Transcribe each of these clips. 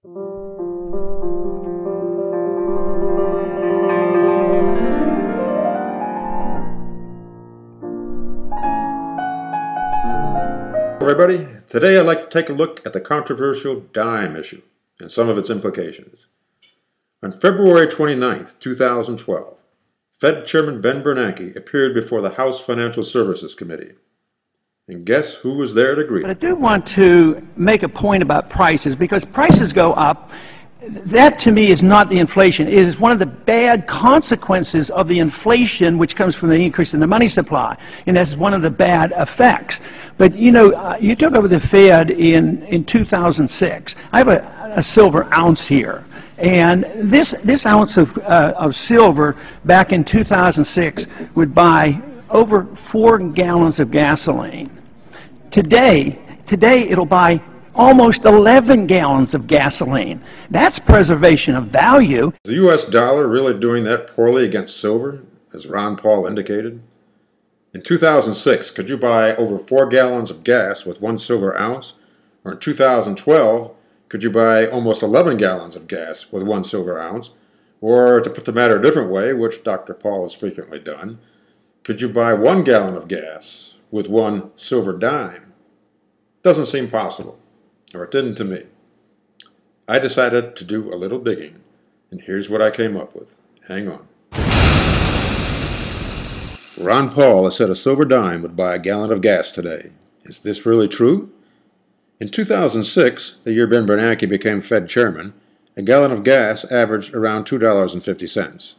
Everybody, today I'd like to take a look at the controversial dime issue and some of its implications. On February 29, 2012, Fed Chairman Ben Bernanke appeared before the House Financial Services Committee. And guess who was there to greet him? But I do want to make a point about prices, because prices go up. That, to me, is not the inflation. It is one of the bad consequences of the inflation, which comes from the increase in the money supply. And that's one of the bad effects. But, you know, you took over the Fed in 2006. I have a silver ounce here. And this ounce of silver back in 2006 would buy over 4 gallons of gasoline. Today it'll buy almost 11 gallons of gasoline. That's preservation of value. Is the U.S. dollar really doing that poorly against silver, as Ron Paul indicated? In 2006, could you buy over 4 gallons of gas with 1 silver ounce? Or in 2012, could you buy almost 11 gallons of gas with 1 silver ounce? Or, to put the matter a different way, which Dr. Paul has frequently done, could you buy 1 gallon of gas with 1 silver dime? Doesn't seem possible. Or it didn't to me. I decided to do a little digging, and here's what I came up with. Hang on. Ron Paul has said a silver dime would buy a gallon of gas today. Is this really true? In 2006, the year Ben Bernanke became Fed chairman, a gallon of gas averaged around $2.50.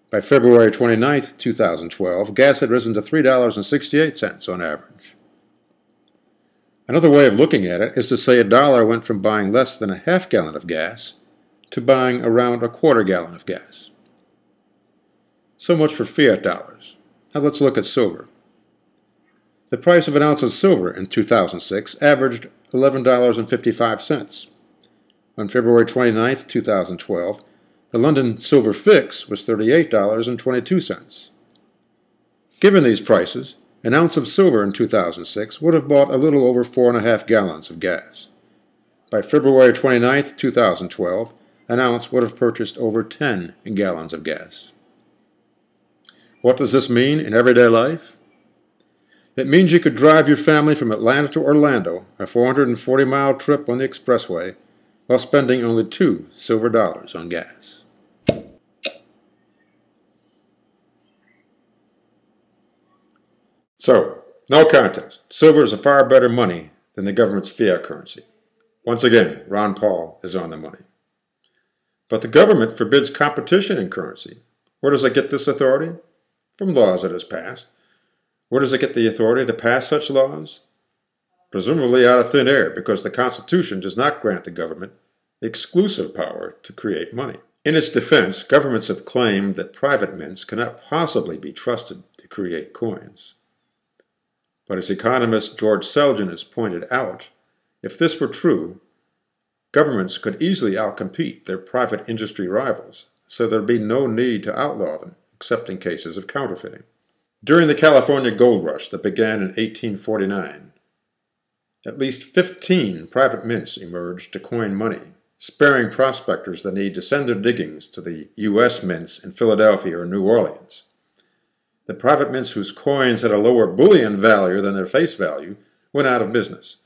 By February 29, 2012, gas had risen to $3.68 on average. Another way of looking at it is to say a dollar went from buying less than a half gallon of gas to buying around a quarter gallon of gas. So much for fiat dollars. Now let's look at silver. The price of an ounce of silver in 2006 averaged $11.55. On February 29, 2012, the London silver fix was $38.22. Given these prices, an ounce of silver in 2006 would have bought a little over 4.5 gallons of gas. By February 29, 2012, an ounce would have purchased over 10 gallons of gas. What does this mean in everyday life? It means you could drive your family from Atlanta to Orlando, a 440-mile trip on the expressway, while spending only 2 silver dollars on gas. So, no contest. Silver is a far better money than the government's fiat currency. Once again, Ron Paul is on the money. But the government forbids competition in currency. Where does it get this authority? From laws it has passed. Where does it get the authority to pass such laws? Presumably out of thin air, because the Constitution does not grant the government exclusive power to create money. In its defense, governments have claimed that private mints cannot possibly be trusted to create coins. But as economist George Selgin has pointed out, if this were true, governments could easily outcompete their private industry rivals, so there would be no need to outlaw them, except in cases of counterfeiting. During the California gold rush that began in 1849, at least 15 private mints emerged to coin money, sparing prospectors the need to send their diggings to the U.S. mints in Philadelphia or New Orleans. The private mints whose coins had a lower bullion value than their face value went out of business,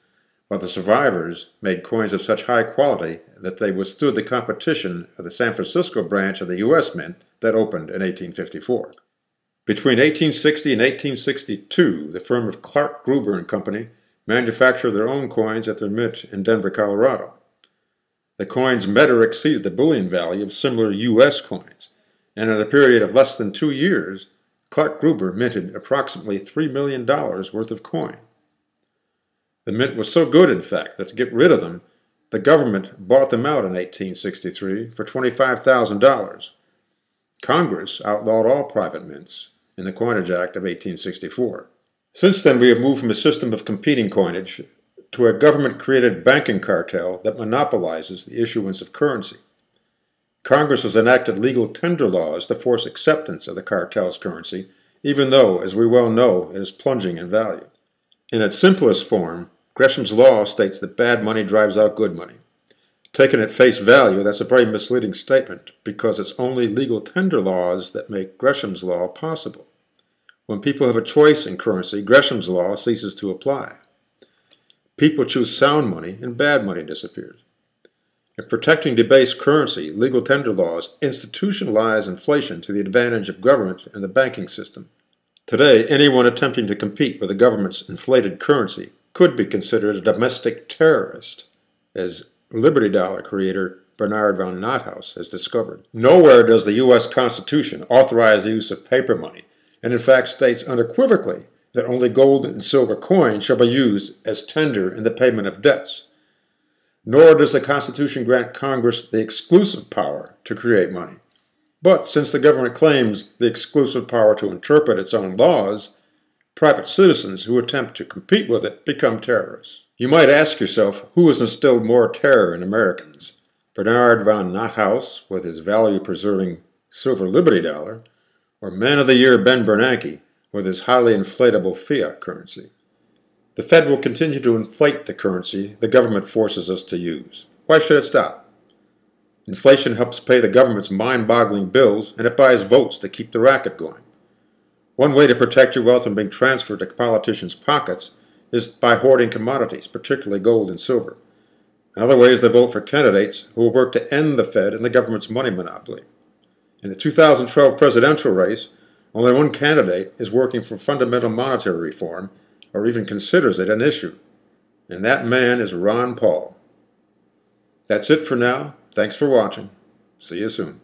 while the survivors made coins of such high quality that they withstood the competition of the San Francisco branch of the U.S. Mint that opened in 1854. Between 1860 and 1862, the firm of Clark, Gruber and Company manufactured their own coins at their mint in Denver, Colorado. The coins met or exceeded the bullion value of similar U.S. coins, and in a period of less than 2 years, Clark Gruber minted approximately $3 million worth of coin. The mint was so good, in fact, that to get rid of them, the government bought them out in 1863 for $25,000. Congress outlawed all private mints in the Coinage Act of 1864. Since then, we have moved from a system of competing coinage to a government-created banking cartel that monopolizes the issuance of currency. Congress has enacted legal tender laws to force acceptance of the cartel's currency, even though, as we well know, it is plunging in value. In its simplest form, Gresham's law states that bad money drives out good money. Taken at face value, that's a very misleading statement because it's only legal tender laws that make Gresham's law possible. When people have a choice in currency, Gresham's law ceases to apply. People choose sound money and bad money disappears. In protecting debased currency, legal tender laws institutionalize inflation to the advantage of government and the banking system. Today, anyone attempting to compete with the government's inflated currency could be considered a domestic terrorist, as Liberty Dollar creator Bernard von Nothaus has discovered. Nowhere does the U.S. Constitution authorize the use of paper money, and in fact states unequivocally that only gold and silver coins shall be used as tender in the payment of debts. Nor does the Constitution grant Congress the exclusive power to create money. But since the government claims the exclusive power to interpret its own laws, private citizens who attempt to compete with it become terrorists. You might ask yourself, who has instilled more terror in Americans? Bernard von Nothaus with his value-preserving silver Liberty Dollar, or Man of the Year Ben Bernanke with his highly inflatable fiat currency? The Fed will continue to inflate the currency the government forces us to use. Why should it stop? Inflation helps pay the government's mind-boggling bills, and it buys votes to keep the racket going. One way to protect your wealth from being transferred to politicians' pockets is by hoarding commodities, particularly gold and silver. Another way is to vote for candidates who will work to end the Fed and the government's money monopoly. In the 2012 presidential race, only one candidate is working for fundamental monetary reform or even considers it an issue, and that man is Ron Paul. That's it for now. Thanks for watching. See you soon.